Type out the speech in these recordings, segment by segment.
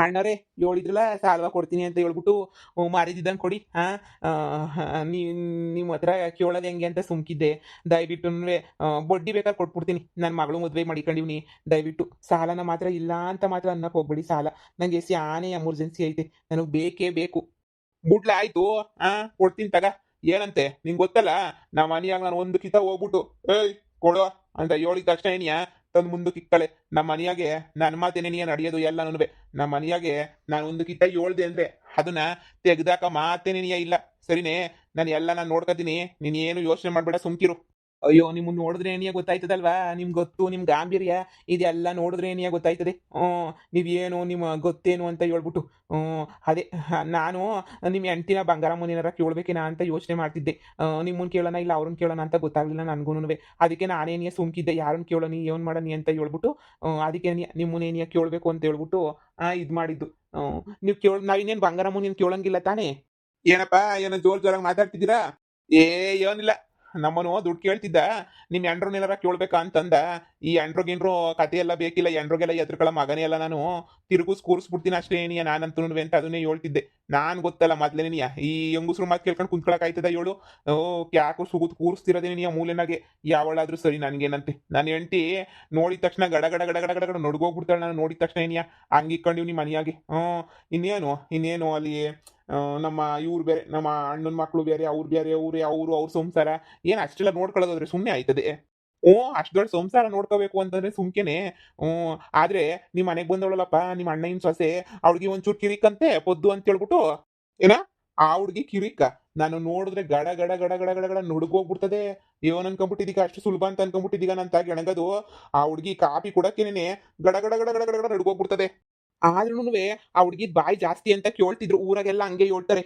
ಅಣ್ಣರೇ ಹೇಳಿದ್ರಲ್ಲ ಸಾಲವ ಕೊಡ್ತೀನಿ ಅಂತ ಹೇಳ್ಬಿಟ್ಟು ಮಾರಿದಿದ್ದಂಗೆ ಕೊಡಿ. ನಿಮ್ಮ ಹತ್ರ ಕೇಳೋದು ಹೆಂಗೆ ಅಂತ ಸುಮ್ಕಿದ್ದೆ. ದಯವಿಟ್ಟು ಬಡ್ಡಿ ಬೇಕಾದ್ರೆ ಕೊಟ್ಬಿಡ್ತೀನಿ. ನನ್ನ ಮಗಳು ಮದುವೆ ಮಾಡಿಕೊಂಡಿವ್ನಿ. ದಯವಿಟ್ಟು ಸಾಲನ ಮಾತ್ರ ಇಲ್ಲ ಅಂತ ಮಾತ್ರ ಅನ್ನಕ್ಕೆ ಹೋಗ್ಬೇಡಿ. ಸಾಲ ನನಗೆ ಸ್ಯಾನೆ ಎಮರ್ಜೆನ್ಸಿ ಐತೆ, ನನಗೆ ಬೇಕೇ ಬೇಕು. ಬಿಡ್ಲ ಆಯ್ತು. ಕೊಡ್ತೀನಿ ತಗ. ಏನಂತೆ ನಿಂಗೆ ಗೊತ್ತಲ್ಲ, ನಮ್ಮ ಮನೆಯಾಗ ನಾನು ಒಂದು ಕಿತ ಹೋಗ್ಬಿಟ್ಟು ಏಯ್ ಕೊಡು ಅಂತ ಹೇಳಿದ ತಕ್ಷಣ ಏನಿಯಾ ತಂದು ಮುಂದಕ್ಕೆ ಇಕ್ಕಳೆ. ನಮ್ಮ ಮನೆಯಾಗೆ ನನ್ನ ಮಾತೇನೇನಿಯ ನಡೆಯೋದು ಎಲ್ಲನೂ. ನಮ್ಮ ಮನೆಯಾಗೆ ನಾನು ಒಂದು ಕಿತ ಹೇಳ್ದೆ ಅಂದ್ರೆ ಅದನ್ನ ತೆಗ್ದಾಕ ಮಾತೇನೇನಿಯ ಇಲ್ಲ. ಸರಿನೇ? ನಾನು ನೋಡ್ಕೊತೀನಿ. ನೀನು ಏನು ಯೋಚನೆ ಮಾಡ್ಬೇಡ, ಸುಮ್ಕಿರು. ಅಯ್ಯೋ, ನಿಮ್ಮನ್ನ ನೋಡಿದ್ರೆ ಏನಿಯ ಗೊತ್ತಾಯ್ತದಲ್ವಾ? ನಿಮ್ಗೆ ಗೊತ್ತು, ನಿಮ್ ಗಾಂಭೀರ್ಯ ಇದೆಲ್ಲ ನೋಡಿದ್ರೆ ಏನಿಯ ಗೊತ್ತಾಯ್ತದೆ. ನೀವೇನು ನಿಮ್ಮ ಗೊತ್ತೇನು ಅಂತ ಹೇಳ್ಬಿಟ್ಟು ಅದೇ ನಾನು ನಿಮ್ಮ ಹೆಂಡ್ತಿನ ಬಂಗಾರಮ್ಮನೇನಾರ ಕೇಳ್ಬೇಕೇನಾ ಅಂತ ಯೋಚನೆ ಮಾಡ್ತಿದ್ದೆ. ನಿಮ್ಮನ್ನ ಕೇಳೋಣ ಇಲ್ಲ ಅವ್ರನ್ನ ಕೇಳೋಣ ಅಂತ ಗೊತ್ತಾಗ್ಲಿಲ್ಲ ನನಗೂನುವೆ. ಅದಕ್ಕೆ ನಾನೇನಿಯ ಸುಮ್ಕಿದ್ದೆ. ಯಾರನ್ನ ಕೇಳೋನಿ ಏನು ಮಾಡೋನಿ ಅಂತ ಹೇಳ್ಬಿಟ್ಟು ಅದಕ್ಕೆ ನಿಮ್ಮನ್ನೇನಿಯ ಕೇಳಬೇಕು ಅಂತ ಹೇಳ್ಬಿಟ್ಟು ಇದು ಮಾಡಿದ್ದು. ನೀವು ನಾವಿನ್ನೇನು ಬಂಗಾರಮ್ಮನೇನು ಕೇಳಂಗಿಲ್ಲ ತಾನೇ? ಏನಪ್ಪ ಏನೋ ಜೋರಾಗಿ ಮಾತಾಡ್ತಿದ್ದೀರಾ? ಏ ಏನಿಲ್ಲ, ನಮ್ಮನು ದುಡ್ಡು ಕೇಳ್ತಿದ್ದ. ನಿಮ್ ಎಂಡ್ರನ್ನೆಲ್ಲಾರ ಕೇಳ್ಬೇಕಾ ಅಂತಂದ. ಈ ಎಂಡ್ರೋಗಿನ್ರು ಕತೆ ಎಲ್ಲ ಬೇಕಿಲ್ಲ, ಎಂಡ್ರೋಗೆಲ್ಲ ಎದ್ರಕಳ ಮಗನೇ ಎಲ್ಲ ನಾನು ಕೂರಿಸ್ಬಿಡ್ತೀನಿ ಅಷ್ಟೇ ಏನಿಯ ನಾನಂತೂ ಅಂತ ಅದನ್ನೇ ಹೇಳ್ತಿದ್ದೆ. ನಾನ್ ಗೊತ್ತಲ್ಲ ಮೊದ್ಲೇನಿಯ ಈ ಹೆಂಗುಸ್ರು ಮಾತು ಕೇಳ್ಕೊಂಡು ಕುಂತ್ಕೊಳಕ್ ಆಯ್ತದ ಹೇಳು? ಯಾಕೋ ಸುಗುತ್ ಕೂರಿಸ್ತಿರೋದೇನಿಯ ಮೂಲೆನಾಗೆ. ಯಾವಳಾದ್ರೂ ಸರಿ ನನ್ಗೇನಂತೆ. ನನ್ನ ಹೆಂಡತಿ ನೋಡಿದ ತಕ್ಷಣ ಗಡ ಗಡ ಗಡ ಗಡ ಗಡ ಗಡ ನಡ್ಗೋಗ್ಬಿಡ್ತಾಳೆ. ನಾನು ನೋಡಿದ ತಕ್ಷಣ ಏನಿಯ ಹಂಗಿಕ್ಕೊಂಡಿವ್ ನಿಮ್ಮ ಮನೆಯಾಗೆ. ಇನ್ನೇನು ಅಲ್ಲಿ ನಮ್ಮ ಇವ್ರು ಬೇರೆ, ನಮ್ಮ ಅಣ್ಣನ ಮಕ್ಕಳು ಬೇರೆ, ಅವ್ರು ಬೇರೆ, ಅವ್ರ ಸಂಸಾರ ಏನ್ ಅಷ್ಟೆಲ್ಲ ನೋಡ್ಕೊಳ್ಳೋದಾದ್ರೆ ಸುಮ್ಮನೆ ಆಯ್ತದೆ? ಅಷ್ಟು ದೊಡ್ಡ ಸಂಸಾರ ನೋಡ್ಕೋಬೇಕು ಅಂತಂದ್ರೆ ಸುಮ್ಕೆನೆ. ಆದ್ರೆ ನಿಮ್ ಮನೆಗ್ ಬಂದವಳಲ್ಲಪ್ಪ ನಿಮ್ಮ ಅಣ್ಣನ ಸೊಸೆ, ಅವ್ಳಿಗೆ ಒಂಚೂರು ಕಿರಿಕಂತೆ ಪೊದ್ದು ಅಂತ ಹೇಳ್ಬಿಟ್ಟು. ಏನ ಆ ಹುಡ್ಗಿ ಕಿರಿಕ? ನಾನು ನೋಡಿದ್ರೆ ಗಡ ಗಡ ಗಡ ಗಡ ಗಡ ಗಡ ನುಡುಗೋಗ್ಬಿಡ್ತದೆ. ಏನ್ ಅನ್ಕೊಂಡ್ಬಿಟ್ಟಿದೀಗ ಅಷ್ಟು ಸುಲಭ ಅಂತ ಅನ್ಕೊಂಡ್ಬಿಟ್ಟಿದೀಗ ನಂತ ಗೆಣಗದು. ಆ ಹುಡ್ಗಿ ಕಾಪಿ ಕೊಡಕ್ಕೇನೆ ಗಡ ಗಡ ಗಡ ಗಡ ಗಡ ಗಡ ನಡುಗೋಗ್ಬಿಡ್ತದೆ. ಆದ್ರೂನುವೆ ಆ ಹುಡ್ಗಿದ್ ಬಾಯಿ ಜಾಸ್ತಿ ಅಂತ ಕೇಳ್ತಿದ್ರು ಊರಾಗೆಲ್ಲ, ಹಂಗೆ ಹೇಳ್ತಾರೆ.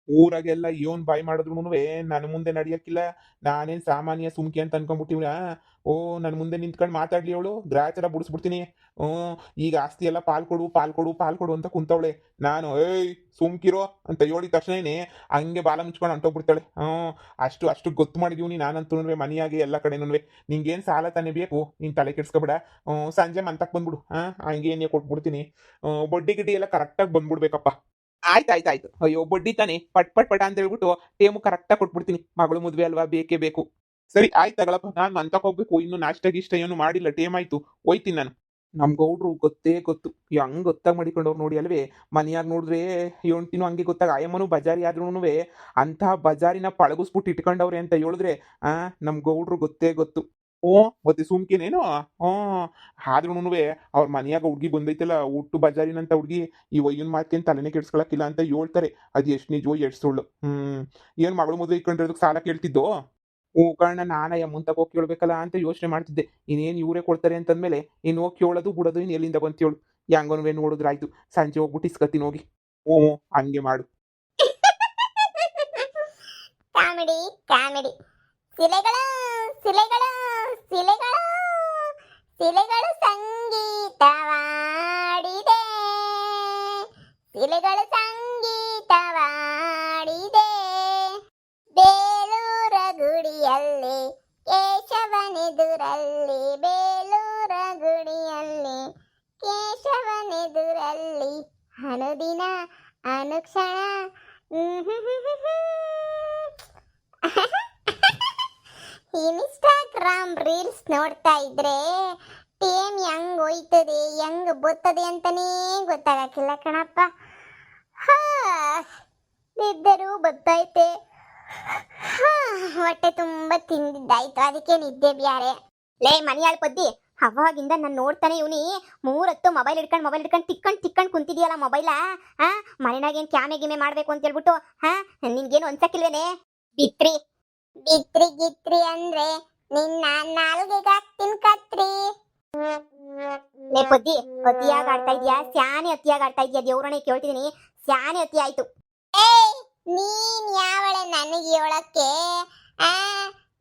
ಊರಾಗೆಲ್ಲ ಇವನ್ ಬಾಯಿ ಮಾಡಿದ್ರುನುವೆ ನನ್ನ ಮುಂದೆ ನಡಿಯಕ್ಕಿಲ್ಲ. ನಾನೇನ್ ಸಾಮಾನ್ಯ ಸುಮ್ಕೆ ಅಂತ ಅನ್ಕೊಂಡ್ಬಿಟ್ಟಿವ್ನ? ನನ್ನ ಮುಂದೆ ನಿಂತ್ಕೊಂಡು ಮಾತಾಡ್ಲಿ ಅವಳು, ಗ್ರಾಚಾರ ಬಿಡಿಸ್ಬಿಡ್ತೀನಿ. ಈಗ ಆಸ್ತಿ ಎಲ್ಲ ಪಾಲ್ ಕೊಡು ಅಂತ ಕುಂತವಳೆ. ನಾನು ಏಯ್ ಸುಮ್ಕಿರೋ ಅಂತ ಹೇಳಿದ ತಕ್ಷಣನೇ ಹಂಗೆ ಬಾಲ ಮುಚ್ಕೊಂಡು ಹೊಂಟೋಗ್ಬಿಡ್ತಾಳೆ. ಅಷ್ಟು ಗೊತ್ತು ಮಾಡಿದೀವಿ ನಾನಂತೂ ಮನೆಯಾಗೆ ಎಲ್ಲ ಕಡೆನೂ. ನಿಂಗೇನು ಸಾಲ ತಾನೇ ಬೇಕು, ನೀನ್ ತಲೆ ಕೆಡ್ಸ್ಕೊಬೇಡ. ಸಂಜೆ ಮಂತಕ್ ಬಂದ್ಬಿಡು. ಹಂಗೇನೇ ಕೊಟ್ಬಿಡ್ತೀನಿ. ಬಡ್ಡಿ ಗಿಡ್ಡಿ ಎಲ್ಲ ಕರೆಕ್ಟಾಗಿ ಬಂದ್ಬಿಡ್ಬೇಕಪ್ಪ. ಆಯ್ತಾಯ್ತಾಯ್ತು. ಅಯ್ಯೋ ಬಡ್ಡಿ ತಾನೆ, ಪಟ್ ಅಂತ ಹೇಳ್ಬಿಟ್ಟು ಟೇಮು ಕರೆಕ್ಟಾಗಿ ಕೊಟ್ಬಿಡ್ತೀನಿ. ಮಗಳು ಮದ್ವೆ ಅಲ್ವಾ, ಬೇಕೇ ಬೇಕು. ಸರಿ ಆಯ್ತು ತಗೊಳಪ್ಪ, ನಾನು ಮಂತಕ್ಕೆ ಹೋಗ್ಬೇಕು. ಇನ್ನು ನಾಷ್ಟ ಗೀಷ್ಟ ಏನು ಮಾಡಿಲ್ಲ, ಟೇಮ್ ಆಯ್ತು, ಹೋಯ್ತೀನಿ ನಾನು. ನಮ್ ಗೌಡ್ರು ಗೊತ್ತೇ ಗೊತ್ತು, ಹೆಂಗ್ ಗೊತ್ತಾಗಿ ಮಾಡಿಕೊಂಡವ್ರು ನೋಡಿ ಅಲ್ವೇ. ಮನೆಯಾಗ ನೋಡಿದ್ರೆ ಹೆಣ್ತಿನೂ ಹಂಗೆ ಗೊತ್ತಾಗ, ಆಯಮ್ಮನು ಬಜಾರಿ ಆದ್ರೂನುವೆ ಅಂತ ಬಜಾರಿನ ಪಳಗಿಸ್ಬಿಟ್ಟು ಇಟ್ಕೊಂಡವ್ರೆ ಅಂತ ಹೇಳಿದ್ರೆ ನಮ್ ಗೌಡ್ರು ಗೊತ್ತೇ ಗೊತ್ತು. ಮತ್ತೆ ಸುಮ್ಕೇನೇನು? ಆದ್ರೂನುವೆ ಅವ್ರ ಮನೆಯಾಗ ಹುಡ್ಗಿ ಬಂದೈತಲ್ಲ, ಹುಟ್ಟು ಬಜಾರಿನಂತ ಹುಡ್ಗಿ, ಈ ಒಯ್ಯನ್ ಮಾತ್ಕೇನ್ ತಲೆನೇ ಕೆಡ್ಸ್ಕೊಳಕ್ಕಿಲ್ಲ ಅಂತ ಹೇಳ್ತಾರೆ. ಅದು ಎಷ್ಟು ನಿಜವೋ ಎಷ್ಟು ಸುಳ್ಳು. ಏನ್ ಮಗಳು ಮದುವೆ ಇಟ್ಕೊಂಡಿರೋದಕ್ಕೆ ಸಾಲ ಕೇಳ್ತಿದ್ದೋ? ಕಾರಣ ನಾನ ಮುಂತಕ್ಕೆ ಹೋಗಿ ಕೇಳ್ಬೇಕಲ್ಲ ಅಂತ ಯೋಚನೆ ಮಾಡ್ತಿದ್ದೆ. ಇನ್ನೇನು ಇವರೇ ಕೊಡ್ತಾರೆ ಅಂತಂದ್ಮೇಲೆ ಇನ್ನು ಹೋಗಿ ಕೇಳೋದು ಬಿಡೋದು ಇನ್ನು ಎಲ್ಲಿಂದ ಬಂತೇಳು. ಹೆಂಗೋನ್ವೇ ನೋಡಿದ್ರಾಯ್ತು, ಸಂಜೆ ಹೋಗ್ಬಿಟ್ಟು ಇಸ್ಕತ್ತೀನಿ ಹೋಗಿ. ಹಂಗೆ ಮಾಡು. Comedy comedy. ಶಿಲೆಗಳು ಶಿಲೆಗಳು ಶಿಲೆಗಳು ಶಿಲೆಗಳು ಸಂಗೀತವಾಡಿದೆ, ಶಿಲೆಗಳು ಸಂಗೀತವಾಡಿದೆ. ಬೇಲೂರ ಗುಡಿಯಲ್ಲಿ ಕೇಶವನೆದುರಲ್ಲಿ, ಬೇಲೂರ ಗುಡಿಯಲ್ಲಿ ಕೇಶವನೆದುರಲ್ಲಿ ಅನುದಿನ ಅನುಕ್ಷಣ. ಇನ್ಸ್ಟಾಗ್ರಾಮ್ ರೀಲ್ಸ್ ನೋಡ್ತಾ ಇದ್ರೆ ಟೇಮ್ ಹೆಂಗ್ ಹೋಯ್ತದೆ ಹೆಂಗ್ ಬರ್ತದೆ ಅಂತಾನೇ ಗೊತ್ತಾಗಕ್ಕಿಲ್ಲ ಕಣಪ್ಪ. ನಿದ್ದರು ಬರ್ತೈತೆ. ಹೊಟ್ಟೆ ತುಂಬಾ ತಿಂದಿದ್ದಾಯ್ತು, ಅದಕ್ಕೆ ನಿದ್ದೆ ಬ್ಯಾರೆ. ಲೇ ಮನಿಯಾಳ್ ಪದ್ದಿ, ಅವಾಗಿಂದ ನಾನು ನೋಡ್ತಾನೆ ಇವನಿ ಮೂರತ್ತು ಮೊಬೈಲ್ ಹಿಡ್ಕೊಂಡು ತಿಕ್ಕೊಂಡು ಕುಂತಿದ್ಯಲ್ಲ ಮೊಬೈಲ. ಮನೆಯಾಗೇನು ಕ್ಯಾಮೆ ಗಿಮೆ ಮಾಡ್ಬೇಕು ಅಂತ ಹೇಳ್ಬಿಟ್ಟು ನಿನ್ಗೇನು ಅನ್ಸಕ್ಕಿಲ್ವೇನೆ? ಬಿತ್ರಿ ಗಿತ್ರಿ ಅಂದ್ರೆ ನಿನ್ನ ನಾಲ್ಗೆಗೆ ಹಾಕ್ತೀನಿ ಕತ್ರಿ. ಲೇ ಪದ್ದಿ, ಅತಿಯಾಗಿ ಆಡ್ತಾ ಇದ್ಯಾ? ಸ್ಯಾನೆ ಅತಿಯಾಗಿ ಆಡ್ತಾ ಇದ್ಯಾ? ದೇವ್ರನೇ ಕೇಳ್ತಿದೀನಿ, ಸ್ಯಾನೆ ಅತಿ ಆಯ್ತು. ನೀನ್ ಯಾವಳೆ ನನಗೆ ಹೇಳಕ್ಕೆ?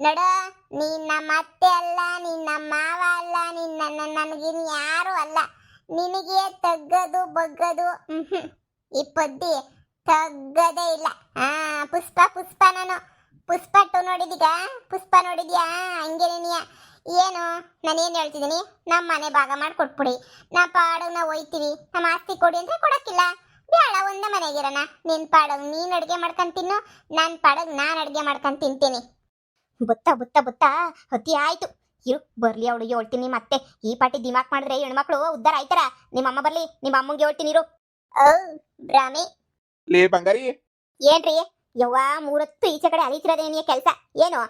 ನೋಡ, ನೀನ್ ನಮ್ಮ ಅತ್ತೆ ಅಲ್ಲ, ನಿನ್ನ ಮಾವ ಅಲ್ಲ, ನನಗಿನ್ ಯಾರು ಅಲ್ಲ. ನಿನಗೆ ತಗ್ಗದು ಬಗ್ಗದು ಈ ಪದ್ದಿ ತಗ್ಗದೇ ಇಲ್ಲ. ಪುಷ್ಪ ನಾನು ಪುಷ್ಪ ಟು ನೋಡಿದೀಗ? ಪುಷ್ಪ ನೋಡಿದ್ಯಾ? ಹಂಗೆ ನೀನಿಯ ಏನು ನಾನೇನು ಹೇಳ್ತಿದ್ದೀನಿ, ನಮ್ಮ ಮನೆ ಭಾಗ ಮಾಡಿ ಕೊಟ್ಬಿಡಿ, ನಾ ಪಾಡಗ್ ನಾವು ಹೋಯ್ತೀವಿ, ನಮ್ಮ ಆಸ್ತಿ ಕೊಡಿ ಅಂದ್ರೆ ಕೊಡಕ್ಕಿಲ್ಲ. ಬೇಡ, ಒಂದೇ ಮನೆಗಿರೋಣ. ನಿನ್ ಪಾಡಗ್ ನೀನ್ ಅಡ್ಗೆ ಮಾಡ್ಕೊಂಡ್ ತಿನ್ನು, ನನ್ ಪಾಡಗ್ ನಾನ್ ಅಡ್ಗೆ ಮಾಡ್ಕೊಂಡ್ ತಿಂತೀನಿ. ಬುತ್ತ ಅತಿ ಆಯ್ತು. ಇರು ಬರ್ಲಿ, ಅವಳು ಹೇಳ್ತೀನಿ ಮತ್ತೆ. ಈ ಪಾಟಿ ದಿಮಾಕ್ ಮಾಡಿದ್ರೆ ಹೆಣ್ಮಕ್ಳು ಉದ್ದಾರ ಆಯ್ತಾರ. ನಿಮ್ಮ ಅಮ್ಮ ಬರ್ಲಿ, ನಿಮ್ಮ ಅಮ್ಮಂಗೆ ಹೇಳ್ತೀನಿ ಇರು. ಬ್ರಾಹ್ಮಿ ಲೇ ಬಂಗಾರಿ, ಏನ್ರಿ ಯವ್ವ, ಮೂರತ್ತು ಈಚೆ ಕಡೆ ಅಲಿತಿರೋದೇ ನಿಮಗೆ ಕೆಲಸ ಏನು?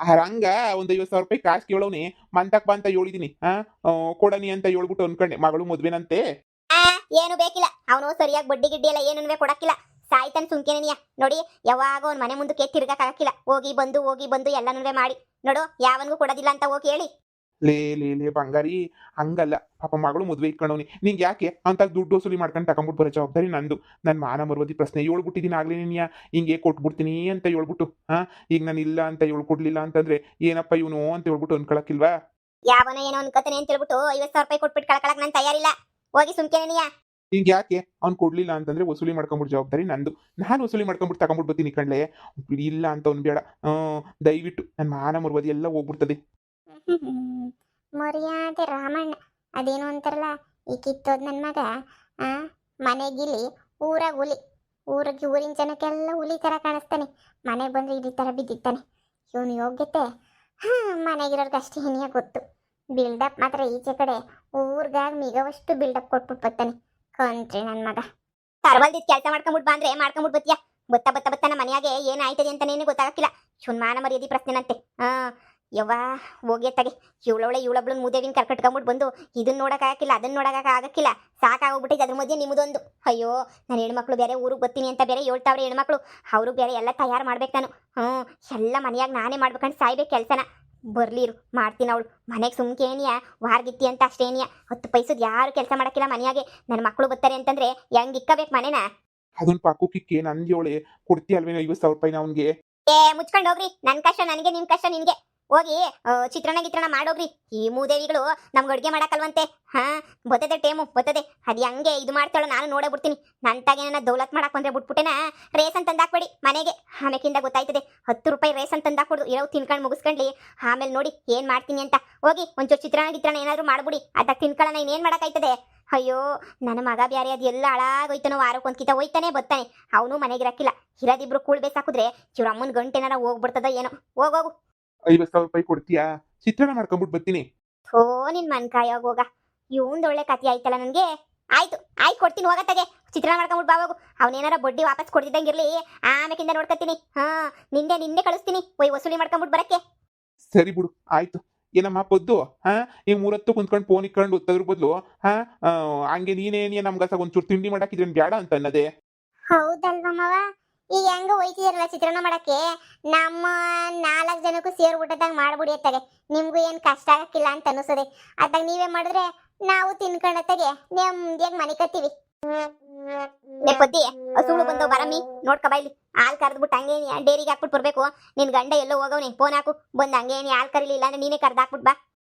ಹರಂಗ ಒಂದ್ 50,000 ರೂಪಾಯಿ ಕಾಸು ಕೇಳೋನಿ, ಮಂತಕ್ ಬಾ ಅಂತ ಹೇಳಿದೀನಿ. ಕೊಡನಿ ಅಂತ ಹೇಳ್ಬಿಟ್ಟು ಅನ್ಕೊಂಡೆ, ಮಗಳು ಮದ್ವೆನಂತೆ. ಏನು ಬೇಕಿಲ್ಲ, ಅವನು ಸರಿಯಾಗಿ ಬಡ್ಡಿ ಗಿಡ್ಡಿ ಎಲ್ಲ ಏನೂ ಕೊಡಕ್ಕಿಲ್ಲ. ಸಾಯ್ತಾನೆ ಸುಮ್ಕೇನಿಯ ನೋಡಿ. ಯಾವಾಗ ಅವ್ನ ಮನೆ ಮುಂದಕ್ಕೆ ತಿರ್ಗಕ್ಕಾಗಕ್ಕಿಲ್ಲ. ಹೋಗಿ ಬಂದು ಎಲ್ಲನೂ ಮಾಡಿ ನೋಡು. ಯಾವನ್ಗೂ ಕೊಡೋದಿಲ್ಲ ಅಂತ ಹೋಗಿ ಹೇಳಿ. ಲೇ ಲೇ ಲೇ ಬಂಗಾರಿ, ಹಂಗಲ್ಲ. ಪಾಪ ಮಗಳು ಮದ್ವೆ ಇಟ್ಕೊಂಡವ್ನಿ, ನಿಂಗೆ ಯಾಕೆ ಅಂತ ದುಡ್ಡು ವಸೂಲಿ ಮಾಡ್ಕೊಂಡು ತಗೊಂಡ್ಬಿಟ್ಟು ಬರೋ ಜವಾಬ್ದಾರಿ ನಂದು. ನನ್ನ ಮಾನ ಮರ್ವದಿ ಪ್ರಶ್ನೆ ಹೇಳ್ಬಿಟ್ಟಿದ್ದೀನಿ ಆಗ್ಲೇ. ನೀನ್ಯಾ ಹಿಂಗೆ ಕೊಟ್ಬಿಡ್ತೀನಿ ಅಂತ ಹೇಳ್ಬಿಟ್ಟು ಈಗ ನಾನು ಇಲ್ಲ ಅಂತ ಹೇಳ್ಕೊಡ್ಲಿಲ್ಲ ಅಂತಂದ್ರೆ ಏನಪ್ಪ ಇವನು ಅಂತ ಹೇಳ್ಬಿಟ್ಟು ಅನ್ಕೊಳಕ್ಕಿಲ್ವಾ? ಯಾವನ ಏನೋ ಅನ್ಕತಾನೆ ಅಂತ ಹೇಳ್ಬಿಟ್ಟು 50,000 ರೂಪಾಯಿ ಕೊಟ್ಬಿಟ್ಟು ಕಳ್ಕೊಳಕ್ ನಾನು ತಯಾರಿಲ್ಲ. ಹೋಗಿ ಸುಮ್ಕೇನಿಯ. ಹಿಂಗೆ ಯಾಕೆ ಅವ್ನು ಕೊಡ್ಲಿಲ್ಲ ಅಂತಂದ್ರೆ ವಸೂಲಿ ಮಾಡ್ಕೊಂಬಿಟ್ಟು ಜವಾಬ್ದಾರಿ ನಂದು. ನಾನು ವಸೂಲಿ ಮಾಡ್ಕೊಂಬಿಟ್ಟು ತಗೊಂಡ್ಬಿಟ್ಟು ಬರ್ತೀನಿ ಕಣ್ಲೆ. ಇಲ್ಲ ಅಂತ ಅವ್ನು ಬೇಡ. ದಯವಿಟ್ಟು ನನ್ನ ಮಾನ ಮರ್ವದಿ ಎಲ್ಲ ಹೋಗ್ಬಿಡ್ತದೆ. ಮರ್ಯಾದೆ ರಾಮಣ್ಣ ಅದೇನು ಅಂತಾರಲ್ಲ, ಈ ಕಿತ್ತೋದ್ ನನ್ನ ಮಗ ಮನೆಗಿಲಿ ಊರಾಗ ಹುಲಿ, ಊರಿನ ಜನಕ್ಕೆಲ್ಲ ಹುಲಿ ತರ ಕಾಣಿಸ್ತಾನೆ. ಮನೆಗೆ ಬಂದ್ರೆ ಈ ತರ ಬಿದ್ದಿತ್ತಾನೆ. ಇವನು ಯೋಗ್ಯತೆ ಮನೆಗಿರೋರ್ಗೆ ಅಷ್ಟೇ ಹಿನಿಯ ಗೊತ್ತು. ಬಿಲ್ಡಪ್ ಮಾತ್ರ ಈಚೆ ಕಡೆ ಊರ್ಗಾಗ ಮಿಗವಷ್ಟು ಬಿಲ್ಡಪ್ ಕೊಟ್ಬಿಟ್ಟು ಬರ್ತಾನೆ. ಕಂತ್ರಿ ನನ್ನ ಮಗ. ತರವಲ್ದಿದ್ ಕೆಲಸ ಮಾಡ್ಕೊಂಬಿಟ್ಟು ಬಂದ್ರೆ ಮಾಡ್ಕೊಂಬಿಟ್ಟು ಬತ್ತೀಯ. ಬತ್ತ ನಮ್ಮ ಮನೆಯಾಗೆ ಏನಾಯ್ತದೆ ಅಂತಾನೇನೆ ಗೊತ್ತಾಗಕ್ಕಿಲ್ಲ. ಶುನ್ಮಾನ ಮರ್ಯಾದಿ ಪ್ರಶ್ನೆನಂತೆ. ಯವ್ವ ಹೋಗ್ಯತ್ತಾಗೆ. ಇವಳೊಬ್ಳನ್ನ ಮೂದೇವಿನ ಕರ್ಕಟ್ಕೊಂಬಿಟ್ಟು ಬಂದು ಇದನ್ನ ನೋಡೋಕ್ಕಾಗಕ್ಕಿಲ್ಲ, ಅದನ್ನ ನೋಡೋಕ್ಕಾಗಕ್ಕಿಲ್ಲ. ಸಾಕಾಗೋಗ್ಬಿಟ್ಟಿದೆ ಅದ್ರ ಮಧ್ಯೆ ನಿಮ್ಮದೊಂದು. ಅಯ್ಯೋ, ನಾನು ಹೆಣ್ಮಕ್ಳು ಬೇರೆ ಊರಿಗೆ ಬರ್ತೀನಿ ಅಂತ ಬೇರೆ ಹೇಳ್ತಾವ್ರೆ ಹೆಣ್ಮಕ್ಳು. ಅವ್ರಿಗೆ ಬೇರೆ ಎಲ್ಲ ತಯಾರು ಮಾಡ್ಬೇಕು ನಾನು. ಎಲ್ಲ ಮನೆಯಾಗ ನಾನೇ ಮಾಡ್ಬೇಕಂತ ಸಾಯ್ಬೇಕು ಕೆಲಸನ. ಬರ್ಲಿರು ಮಾಡ್ತೀನಿ. ಅವಳು ಮನೆಗೆ ಸುಮ್ಕೇನಿಯ ವಾರ್ಗಿತ್ತಿ ಅಂತ ಅಷ್ಟೇನಿಯ. 10 ಪೈಸದ್ ಯಾರು ಕೆಲಸ ಮಾಡಕ್ಕಿಲ್ಲ ಮನೆಯಾಗೆ. ನನ್ನ ಮಕ್ಕಳು ಬರ್ತಾರೆ ಅಂತಂದ್ರೆ ಹೆಂಗ್ ಇಕ್ಕಬೇಕು ಮನೆನ? ಅದೊಂದು ಪಾಕುಕಿಕ್ಕೆ ನನ್ಗೆ ಅವಳೆ ಕೊಡ್ತೀಯಲ್ವೇನೋ 50,000 ರೂಪಾಯಿ ಅವನಿಗೆ. ಮುಚ್ಕೊಂಡು ಹೋಗ್ರಿ. ನನ್ನ ಕಷ್ಟ ನನಗೆ, ನಿಮ್ ಕಷ್ಟ ನಿನ್ಗೆ. ಹೋಗಿ ಚಿತ್ರಣ ಮಾಡೋಗ್ರಿ. ಈ ಮೂದೇವಿಗಳು ನಮ್ಗೆ ಅಡುಗೆ ಮಾಡಕ್ಕಲ್ವಂತೆ. ಬರ್ತದೆ ಟೇಮು ಬರ್ತದೆ. ಅದು ಹಂಗೆ ಇದು ಮಾಡ್ತಾಳೋ ನಾನು ನೋಡೇ ಬಿಡ್ತೀನಿ. ನಂತಾಗೆ ನನ್ನ ದೌಲತ್ ಮಾಡಕ್ ಬಂದ್ರೆ ಬಿಟ್ಬಿಟ್ಟೆನ ರೇಸನ್ ತಂದಾಕ್ಬೇಡಿ ಮನೆಗೆ. ಆಮೇಕಿಂದ ಗೊತ್ತಾಯ್ತದೆ. 10 ರೂಪಾಯಿ ರೇಸನ್ ತಂದಾಕ್ಬಿಡು. ಇರೋ ತಿನ್ಕೊಂಡು ಮುಗಿಸ್ಕೊಂಡ್ಲಿ ಆಮೇಲೆ ನೋಡಿ ಏನ್ ಮಾಡ್ತೀನಿ ಅಂತ. ಹೋಗಿ ಒಂಚೂರು ಚಿತ್ರಣ ಏನಾದ್ರು ಮಾಡ್ಬಿಡಿ. ಅದಾಗ ತಿನ್ಕೊಳ್ಳೋಣ, ಇನ್ನೇನ್ ಮಾಡಕ್ಕಾಯ್ತದೆ? ಅಯ್ಯೋ, ನನ್ನ ಮಗ ಬ್ಯಾರೆ ಅದು ಎಲ್ಲ ಹಾಳಾಗೋಯ್ತಾನೋ. ವಾರಕ್ಕೊಂದ್ಕಿತ ಹೋಯ್ತಾನೆ ಬರ್ತಾನೆ. ಅವನು ಮನೆಗಿರಕ್ಕಿಲ್ಲ. ಇರೋದಿಬ್ರು ಕೂಳ್ ಬೇಸಾಕಿದ್ರೆ ಇವ್ರ ಅಮ್ಮನ ಗಂಟೆನಾರ ಹೋಗ್ಬಿಡ್ತದ ಏನೋ. ಹೋಗೋಗು. 50,000 ರೂಪಾಯಿ ಕೊಡ್ತೀಯಾ? ಚಿತ್ರಣ ಮಾಡ್ಕೊಂಡ್ಬಿಟ್ಟು ಬರ್ತೀನಿ. ಓ ನಿನ್ ಮನ್ಕಾಯೋಗ ಹೋಗ. ಇವಂದ್ ಒಳ್ಳೆ ಕತಿ ಆಯ್ತಲ್ಲ ನನ್ಗೆ. ಆಯ್ತು ಕೊಡ್ತೀನಿ, ಹೋಗತ್ತಾಗೆ. ಚಿತ್ರಣ ಮಾಡ್ಕೊಂಡ್ಬಿಟ್ಟು ಬಾವಾಗು. ಅವನೇನಾರ ಬಡ್ಡಿ ವಾಪಸ್ ಕೊಡ್ತಿದ್ದಂಗಿರ್ಲಿ, ಆಮೇಕಿಂದ ನೋಡ್ಕತ್ತೀನಿ. ನಿನ್ನೆ ಕಳಿಸ್ತೀನಿ ವಸೂಲಿ ಮಾಡ್ಕೊಂಡ್ಬಿಟ್ಟು ಬರಕ್ಕೆ. ಸರಿ ಬಿಡು, ಆಯ್ತು. ಏನಮ್ಮ ಪೊದ್ದು ಈಗ 3 ಹೊತ್ತು ಕುಂತ್ಕೊಂಡು ಫೋನ್ ಇಕ್ಕೊಂಡು ಓದ್ತದ್ರ ಬದಲು ಹಂಗೆ ನೀನೇನಿಯ ನಮ್ಗಸ ಒಂಚೂರು ತಿಂಡಿ ಮಾಡಾಕಿದ್ರೇನು ಬೇಡ ಅಂತ ಅನ್ನೋದೇ? ಹೌದಲ್ವಾ ಮಾವ? ಈಗ ಹೆಂಗ ಹೋಯ್ತಿದಾರಲ್ಲ ಚಿತ್ರಾನ್ನ ಮಾಡಕ್ಕೆ, ನಮ್ಮ 4 ಜನಕ್ಕೂ ಸೇರ್ ಊಟದಾಗ ಮಾಡ್ಬಿಡಿ ಅತ್ತಾಗೆ. ನಿಮ್ಗೂ ಏನ್ ಕಷ್ಟ ಆಗಕ್ಕಿಲ್ಲ ಅಂತ ಅನಿಸದೆ. ಅದಾಗ ನೀವೇ ಮಾಡಿದ್ರೆ ನಾವು ತಿನ್ಕೊಂಡತ್ತಾಗೆ ನೆಮ್ಮದಿಯಾಗಿ ಮನೆ ಕತ್ತೀವಿ. ಪದ್ದಿ ಸುಳ್ಳು ಬಂದವ್ ಬರಮ್ಮಿ ನೋಡ್ಕ ಬಾಯ್ಲಿ. ಹಾಲ್ ಕರೆದ್ಬಿಟ್ಟು ಹಂಗೆ ಡೇರಿಗೆ ಹಾಕ್ಬಿಟ್ಟು ಬರ್ಬೇಕು. ನಿನ್ ಗಂಡ ಎಲ್ಲೋ ಹೋಗವ್ನಿ, ಫೋನ್ ಹಾಕು. ಬಂದ್ ಹಂಗೆ ಹಾಲ್ ಕರಿಲಿಲ್ಲ ಅಂದ್ರೆ ನೀನೇ ಕರ್ದು ಹಾಕ್ಬಿಟ್ ಬಾ.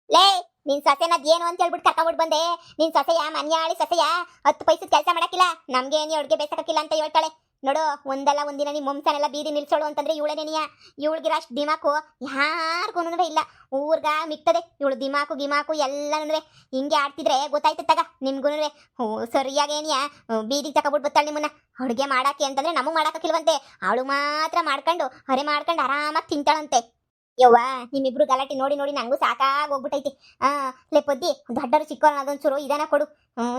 ಲೇ ನಿನ್ ಸೊಸೆನದ್ ಏನು ಅಂತ ಹೇಳ್ಬಿಟ್ಟು ಕರ್ಕೊಂಡ್ಬಿಟ್ಟು ಬಂದೆ. ನಿನ್ ಸೊಸೆಯ ಮನ್ಯಾಳಿ ಸೊಸೆಯ 10 ಪೈಸದ ಕೆಲಸ ಮಾಡಕ್ಕಿಲ್ಲ, ನಮ್ಗೆ ಏನಿ ಅಡ್ಗೆ ಬೇಸಕ್ಕಿಲ್ಲ ಅಂತ ಹೇಳ್ತಾಳೆ ನೋಡು. ಒಂದಲ್ಲ ಒಂದಿನ ನಿಮ್ ಮುಂಸನೆಲ್ಲ ಬೀದಿ ನಿಲ್ಸೋಳು ಅಂತಂದ್ರೆ ಇವಳೇನೇನಿಯ. ಇವಳಿಗಿರೋ ಅಷ್ಟು ದಿಮಾಕು ಯಾರಿಗೂ ಇಲ್ಲ. ಊರ್ಗ ಮಿಕ್ತದೆ ಇವಳು ದಿಮಾಕು ಎಲ್ಲನೂ. ಹಿಂಗೆ ಆಡ್ತಿದ್ರೆ ಗೊತ್ತಾಯ್ತು ತಗ ನಿಮ್ಗೂ. ಸರಿಯಾಗೇನಿಯ ಬೀದಿಗೆ ತಗೊಬಿಟ್ಟು ಬರ್ತಾಳೆ ನಿಮ್ಮನ್ನ ಅಡುಗೆ ಮಾಡಾಕೆ ಅಂತಂದ್ರೆ ನಮಗ್ ಮಾಡಾಕಿಲ್ವಂತೆ. ಅವಳು ಮಾತ್ರ ಮಾಡ್ಕೊಂಡು ಆರಾಮಾಗಿ ತಿಂತಾಳಂತೆ. ಯವ್ವ ನಿಮ್ಮಿಬ್ರು ಗಲಾಟೆ ನೋಡಿ ನಂಗೂ ಸಾಕಾಗಿ ಹೋಗ್ಬಿಟ್ಟೈತಿ. ಲೇ ಪದ್ದಿ, ದೊಡ್ಡರು ಚಿಕ್ಕವನ ಅದೊಂಚೂರು ಇದನ್ನ ಕೊಡು.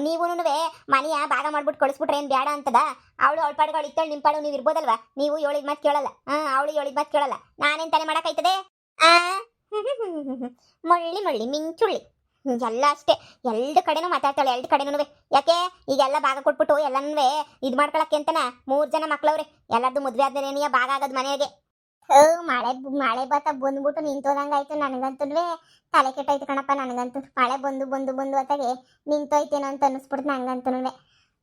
ನೀವುನುವೆ ಮನೆಯ ಭಾಗ ಮಾಡ್ಬಿಟ್ಟು ಕಳಿಸ್ಬಿಟ್ರೆ ಏನ್ ಬೇಡ ಅಂತದ. ಅವಳು ಪಾಡುಗಳು ಇತ್ತಳು, ನಿಮ್ಮ ಪಾಡು ನೀವು ಇರ್ಬೋದಲ್ವಾ? ನೀವು ಹೇಳಿದ ಮಾತು ಕೇಳಲ್ಲ, ಅವಳು ಹೇಳಿದ ಮಾತು ಕೇಳಲ್ಲ. ನಾನೇನ್ ತಾನೇ ಮಾಡಕ್ಕಾಯ್ತದೆ? ಮಳ್ಳಿ ಮಿಂಚುಳ್ಳಿ ಎಲ್ಲ ಅಷ್ಟೇ. ಎರಡು ಕಡೆನೂ ಮಾತಾಡ್ತಾಳೆ, ಎರಡು ಕಡೆನೂ. ಯಾಕೆ ಈಗೆಲ್ಲ ಭಾಗ ಕೊಟ್ಬಿಟ್ಟು ಎಲ್ಲನೂ ಇದು ಮಾಡ್ಕೊಳಕ್ಕೆ ಅಂತನ 3 ಜನ ಮಕ್ಳವ್ರೆ. ಎಲ್ಲರದು ಮದ್ವೆ ಆದ್ಮೇಲೆ ಭಾಗ ಆಗೋದು ಮನೆಗೆ. ಮಳೆ ಬತ್ತ ಬಂದ್ಬಿಟ್ಟು ನಿಂತೋದಂಗಾಯ್ತು. ನನಗಂತೂ ತಲೆ ಕೆಟ್ಟೈತು ಕಣಪ್ಪ. ನನಗಂತೂ ಮಳೆ ಬಂದು ಅತ್ತಾಗೆ ನಿಂತೋಯ್ತೇನೋ ಅಂತ ಅನಿಸ್ಬಿಡ್ತು ನಂಗಂತೂ.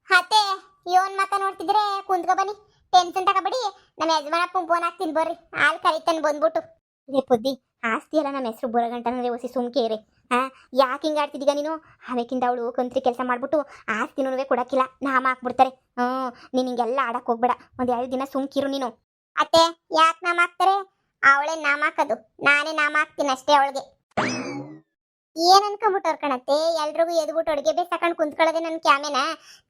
ಅತ್ತೆ ಇವನ್ ಮಕ್ಕ ನೋಡ್ತಿದ್ರೆ ಕುಂತ್ಕೊ ಬನ್ನಿ, ಟೆನ್ಷನ್ ತಗೋಬೇಡಿ. ನಮ್ಮ ಯಜಮಾನಪ್ಪ ಫೋನ್ ಹಾಕ್ತೀನಿ ಬರ್ರಿ, ಹಾಲು ಕರಿತಾನೆ ಬಂದ್ಬಿಟ್ಟು. ರೇ ಪುದ್ದಿ, ಆಸ್ತಿ ಎಲ್ಲ ನಮ್ಮ ಹೆಸರು ಬರೋಗಂಟನೇ ಹೊಸಿ ಸುಮ್ಕೇರಿ. ಯಾಕೆ ಹಿಂಗೆ ಆಡ್ತಿದ್ದೀಗ ನೀನು? ಆಮೇಕಿಂದ ಅವಳು ಕಂತ್ರಿ ಕೆಲಸ ಮಾಡ್ಬಿಟ್ಟು ಆಸ್ತಿನೂ ಕೊಡಕ್ಕಿಲ್ಲ, ನಾಮ ಹಾಕ್ಬಿಡ್ತಾರೆ. ನೀನು ಹಿಂಗೆಲ್ಲ ಆಡಕ್ಕೆ ಹೋಗ್ಬೇಡ. 1-2 ದಿನ ಸುಮ್ಕಿರು ನೀನು. ಅತ್ತೆ ಯಾಕೆ ನಾಮ ಹಾಕ್ತಾರೆ? ಅವಳೇ ನಾಮ ಹಾಕೋದು, ನಾನೇ ನಾಮ ಹಾಕ್ತೀನಿ ಅಷ್ಟೇ ಅವಳಿಗೆ. ಏನ್ ಅನ್ಕೊಂಬಿಟ್ಟವ್ರ ಕಣತ್ತೆ ಎಲ್ರಿಗೂ ಎದ್ಬಿಟ್ಟು ಅಡುಗೆ ಬೇಸಾಕೊಂಡು ಕುಂತ್ಕೊಳ್ಳೋದೆ ನನ್ನ ಕ್ಯಾಮೆನ.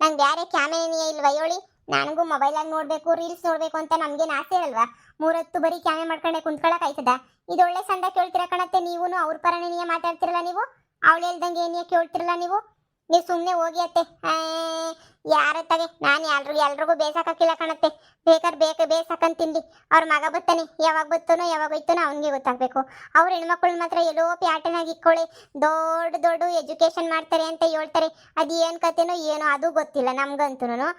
ನಂಗೆ ಬೇರೆ ಕ್ಯಾಮೆನೇ ಇಲ್ವಾ ಹೇಳಿ? ನನಗೂ ಮೊಬೈಲಾಗಿ ನೋಡ್ಬೇಕು ರೀಲ್ಸ್ ನೋಡ್ಬೇಕು ಅಂತ ನಮ್ಗೇನು ಆಸೆ ಇರಲ್ವಾ? ಮೂರೊತ್ತು ಬರೀ ಕ್ಯಾಮೆ ಮಾಡ್ಕೊಂಡೆ ಕುಂತ್ಕೊಳಕ್ ಆಯ್ತದ? ಇದು ಒಳ್ಳೆ ಸಂದ ಕೇಳ್ತೀರಾ ಕಣತ್ತೆ ನೀವುನು. ಅವ್ರ ಪರನೇ ಮಾತಾಡ್ತಿರಲ್ಲ ನೀವು, ಅವಳು ಹೇಳ್ದಂಗೆ ಏನೇ ಕೇಳ್ತಿರಲ್ಲ ನೀವು. ನೀವು ಸುಮ್ಮನೆ ಹೋಗಿ ಅತ್ತೆ. ಯಾರತ್ತಾಗೆ ನಾನು ಎಲ್ರಿಗೂ ಬೇಸಾಕಿಲ್ಲ ಕಣತ್ತೆ. ಬೇಕಾದ್ರೆ ಬೇಸಾಕಂತ ತಿನ್ಲಿ. ಅವ್ರ ಮಗ ಬತ್ತಾನೆ, ಯಾವಾಗ ಬತ್ತಾನೋ ಯಾವಾಗ ಹೋಯ್ತಾನೋ ಅವನಿಗೆ ಗೊತ್ತಾಗಬೇಕು. ಅವ್ರ ಹೆಣ್ಮಕ್ಳು ಮಾತ್ರ ಎಲ್ಲೋ ಪ್ಯಾಟರ್ನಾಗಿ ಇಕ್ಕೊಳ್ಳಿ ದೊಡ್ಡ ದೊಡ್ಡ ಎಜುಕೇಶನ್ ಮಾಡ್ತಾರೆ ಅಂತ ಹೇಳ್ತಾರೆ. ಅದು ಏನು ಕತೆನೋ ಏನೋ ಅದು ಗೊತ್ತಿಲ್ಲ ನಮ್ಗಂತೂ.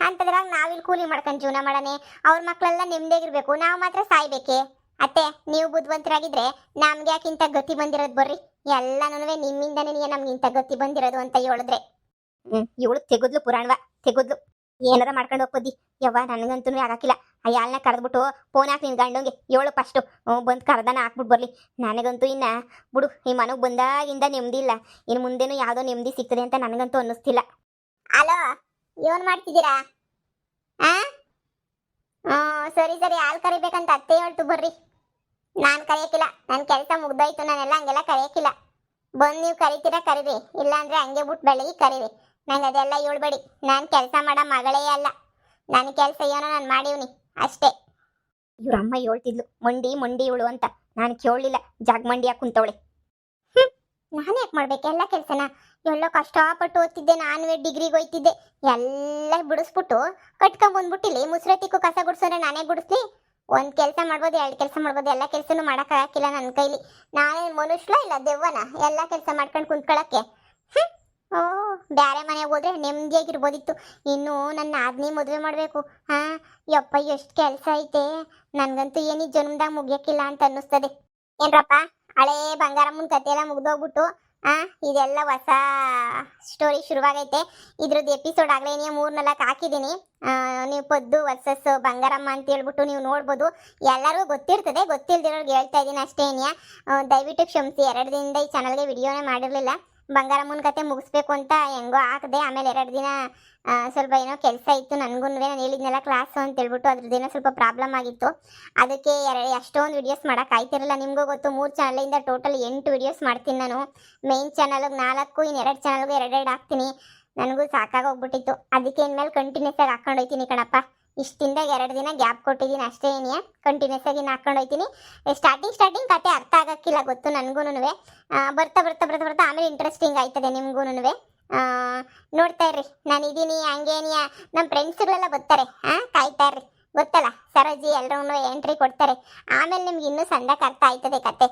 ಅಂತದ್ರಾಗ ನಾವಿಲ್ಲಿ ಕೂಲಿ ಮಾಡ್ಕೊಂಡು ಜೀವನ ಮಾಡೋಣ. ಅವ್ರ ಮಕ್ಕಳೆಲ್ಲ ನೆಮ್ಮದಿಯಾಗಿರ್ಬೇಕು, ನಾವು ಮಾತ್ರ ಸಾಯ್ಬೇಕೆ? ಅತ್ತೆ ನೀವು ಬುದ್ಧಿವಂತರಾಗಿದ್ರೆ ನಮ್ಗೆ ಯಾಕಿಂತ ಗತಿ ಬಂದಿರೋದು ಬರ್ರಿ. ಎಲ್ಲನೂ ನಿಮ್ಮಿಂದನೇ ನಮ್ಗೆ ಇಂಥ ಗತಿ ಬಂದಿರೋದು ಅಂತ ಹೇಳಿದ್ರೆ ಇವಳು ತೆಗುದ್ಲು ಪುರಾಣವ ತೆಗುದ್ಲು. ಏನಾರ ಮಾಡ್ಕೊಂಡು ಹೋಗ್ಬೋದಿ ಯವ್ವ, ನನಗಂತೂ ಆಗಾಕಿಲ್ಲ. ಆ ಯಾಳನ್ನ ಕರೆದ್ಬಿಟ್ಟು ಫೋನ್ ಹಾಕಿ ನಿನ್ ಗಂಡಂಗೆ ಏಳು ಫಸ್ಟು ಬಂದು ಕರೆದಾನ ಹಾಕ್ಬಿಟ್ಟು ಬರ್ಲಿ. ನನಗಂತೂ ಇನ್ನ ಬಿಡು, ಈ ಮನೆಗೆ ಬಂದಾಗಿಂದ ನೆಮ್ಮದಿ ಇಲ್ಲ. ಇನ್ನು ಮುಂದೆನೂ ಯಾವುದೋ ನೆಮ್ಮದಿ ಸಿಗ್ತದೆ ಅಂತ ನನಗಂತೂ ಅನ್ನಿಸ್ತಿಲ್ಲ. ಅಲೋ, ಏನ್ ಮಾಡ್ತಿದ್ದೀರಾ? ಸರಿ ಹಾಲು ಕರಿಬೇಕಂತ ಅತ್ತೆ ಹೇಳ್ತು ಬರ್ರಿ. ನಾನು ಕರೆಯಕ್ಕಿಲ್ಲ, ನನ್ನ ಕೆಲಸ ಮುಗ್ದೋಯ್ತು. ನಾನೆಲ್ಲ ಹಂಗೆಲ್ಲ ಕರೆಯಕ್ಕಿಲ್ಲ. ಬಂದು ನೀವು ಕರಿತೀರಾ ಕರೀರಿ, ಇಲ್ಲಾಂದ್ರೆ ಹಂಗೆ ಬಿಟ್ಟು ಬೆಳಗ್ಗೆ ಕರೀರಿ. ನಂಗೆ ಅದೆಲ್ಲ ಹೇಳ್ಬೇಡಿ. ನಾನು ಕೆಲಸ ಮಾಡೋ ಮಗಳೇ ಅಲ್ಲ. ನನ್ನ ಕೆಲಸ ಏನೋ ನಾನು ಮಾಡೀವ್ನಿ ಅಷ್ಟೇ. ಇವ್ರ ಅಮ್ಮ ಹೇಳ್ತಿದ್ಲು ಮಂಡಿ ಇವಳು ಅಂತ. ನಾನು ಕೇಳಲಿಲ್ಲ, ಜಾಗಮಂಡಿಯಾಗಿ ಕುಂತವಳೆ. ನಾನು ಯಾಕೆ ಮಾಡ್ಬೇಕು ಎಲ್ಲ ಕೆಲಸನ? ಎಲ್ಲೋ ಕಷ್ಟಪಟ್ಟು ಓದ್ತಿದ್ದೆ, ನಾನು ಡಿಗ್ರಿಗೆ ಹೋಯ್ತಿದ್ದೆ. ಎಲ್ಲ ಬಿಡಿಸ್ಬಿಟ್ಟು ಕಟ್ಕೊಂಬಂದ್ಬಿಟ್ಟಿಲ್ಲಿ ಮುಸ್ರತಿಕ್ಕೂ ಕಸ ಗುಡ್ಸೋದ್ರೆ ನಾನೇ ಗುಡಿಸ್ಲಿ? ಒಂದು ಕೆಲಸ ಮಾಡ್ಬೋದು, ಎರಡು ಕೆಲಸ ಮಾಡ್ಬೋದು, ಎಲ್ಲ ಕೆಲಸನೂ ಮಾಡೋಕ್ಕಾಗಿಲ್ಲ ನನ್ನ ಕೈಲಿ. ನಾನೇ ಮನುಷ್ಯಲ ಇಲ್ಲ ದೆವ್ವನ ಎಲ್ಲ ಕೆಲಸ ಮಾಡ್ಕೊಂಡು ಕುಂತ್ಕೊಳ್ಳೋಕ್ಕೆ? ಓ, ಬೇರೆ ಮನೆಗೆ ಹೋದ್ರೆ ನೆಮ್ಮದಿಯಾಗಿರ್ಬೋದಿತ್ತು. ಇನ್ನು ನನ್ನ ಆದ್ನಿ ಮದುವೆ ಮಾಡಬೇಕು. ಯಪ್ಪ ಎಷ್ಟು ಕೆಲಸ ಐತೆ. ನನಗಂತೂ ಏನು ಈ ಜನ್ಮದಾಗ ಮುಗಿಯೋಕ್ಕಿಲ್ಲ ಅಂತ ಅನ್ನಿಸ್ತದೆ. ಏನ್ರಪ್ಪ, ಹಳೇ ಬಂಗಾರಮ್ಮನ ಕತೆ ಎಲ್ಲ ಮುಗ್ದೋಗ್ಬಿಟ್ಟು ಇದೆಲ್ಲ ಹೊಸ ಸ್ಟೋರಿ ಶುರುವಾಗೈತೆ. ಇದ್ರದ್ದು ಎಪಿಸೋಡ್ ಆಗಲೇ 3-4 ಹಾಕಿದ್ದೀನಿ. ನೀವು ಪದ್ದು ವರ್ಸಸ್ ಬಂಗಾರಮ್ಮ ಅಂತ ಹೇಳ್ಬಿಟ್ಟು ನೀವು ನೋಡ್ಬೋದು. ಎಲ್ಲರಿಗೂ ಗೊತ್ತಿರ್ತದೆ, ಗೊತ್ತಿಲ್ದಿರೋರ್ಗೆ ಹೇಳ್ತಾ ಇದ್ದೀನಿ ಅಷ್ಟೇನಿಯಾ. ದಯವಿಟ್ಟು ಕ್ಷಮಿಸಿ, 2 ದಿನದಿಂದ ಈ ಚಾನಲ್ಗೆ ವಿಡಿಯೋನೇ ಮಾಡಿರಲಿಲ್ಲ. ಬಂಗಾರಮ್ಮನ ಕತೆ ಮುಗಿಸ್ಬೇಕು ಅಂತ ಹೆಂಗೋ ಹಾಕಿದೆ. ಆಮೇಲೆ 2 ದಿನ ಸ್ವಲ್ಪ ಏನೋ ಕೆಲಸ ಇತ್ತು ನನಗೂ. ನಾನು ಹೇಳಿದ್ನೆಲ್ಲ ಕ್ಲಾಸು ಅಂತ ಹೇಳ್ಬಿಟ್ಟು ಅದ್ರದ್ದೇನೋ ಸ್ವಲ್ಪ ಪ್ರಾಬ್ಲಮ್ ಆಗಿತ್ತು. ಅದಕ್ಕೆ ಅಷ್ಟೊಂದು ವಿಡಿಯೋಸ್ ಮಾಡೋಕ್ಕಾಯ್ತಿರಲಿಲ್ಲ. ನಿಮಗೂ ಗೊತ್ತು, 3 ಚಾನಲಿಂದ ಟೋಟಲ್ 8 ವಿಡಿಯೋಸ್ ಮಾಡ್ತೀನಿ ನಾನು. ಮೇನ್ ಚಾನಲ್ಗೆ 4, ಇನ್ನು 2 ಚಾನಲ್ಗೆ 2 ಹಾಕ್ತೀನಿ. ನನಗೂ ಸಾಕಾಗೋಗ್ಬಿಟ್ಟಿತ್ತು. ಅದಕ್ಕೆ ಇನ್ಮೇಲೆ ಕಂಟಿನ್ಯೂಸ್ ಆಗಿ ಹಾಕ್ಕೊಂಡು ಹೋಗ್ತೀನಿ ಕಣಪ್ಪ. ಇಷ್ಟಿಂದಾಗ 2 ದಿನ ಗ್ಯಾಪ್ ಕೊಟ್ಟಿದ್ದೀನಿ ಅಷ್ಟೇ ಏನಿಯಾ. ಕಂಟಿನ್ಯೂಸ್ ಆಗಿ ಹಾಕ್ಕೊಂಡು ಹೋಗ್ತೀನಿ. ಸ್ಟಾರ್ಟಿಂಗ್ ಕತೆ ಅರ್ಥ ಆಗೋಕ್ಕಿಲ್ಲ ಗೊತ್ತು ನನಗೂ. ಬರ್ತಾ ಆಮೇಲೆ ಇಂಟ್ರೆಸ್ಟಿಂಗ್ ಆಯ್ತದೆ ನಿಮಗೂ. ನೋಡ್ತಾ ಇರ್ರಿ, ನಾನು ಇದ್ದೀನಿ ಹಂಗೇನಿಯಾ. ನಮ್ಮ ಫ್ರೆಂಡ್ಸ್ಗಳೆಲ್ಲ ಬರ್ತಾರೆ, ಕಾಯ್ತಾ ಇರ್ರಿ. ಗೊತ್ತಲ್ಲ, ಸರೋಜಿ ಎಲ್ಲರೂ ಎಂಟ್ರಿ ಕೊಡ್ತಾರೆ. ಆಮೇಲೆ ನಿಮ್ಗೆ ಇನ್ನೂ ಸಂದಕ್ಕೆ ಅರ್ಥ ಆಯ್ತದೆ ಕತೆ.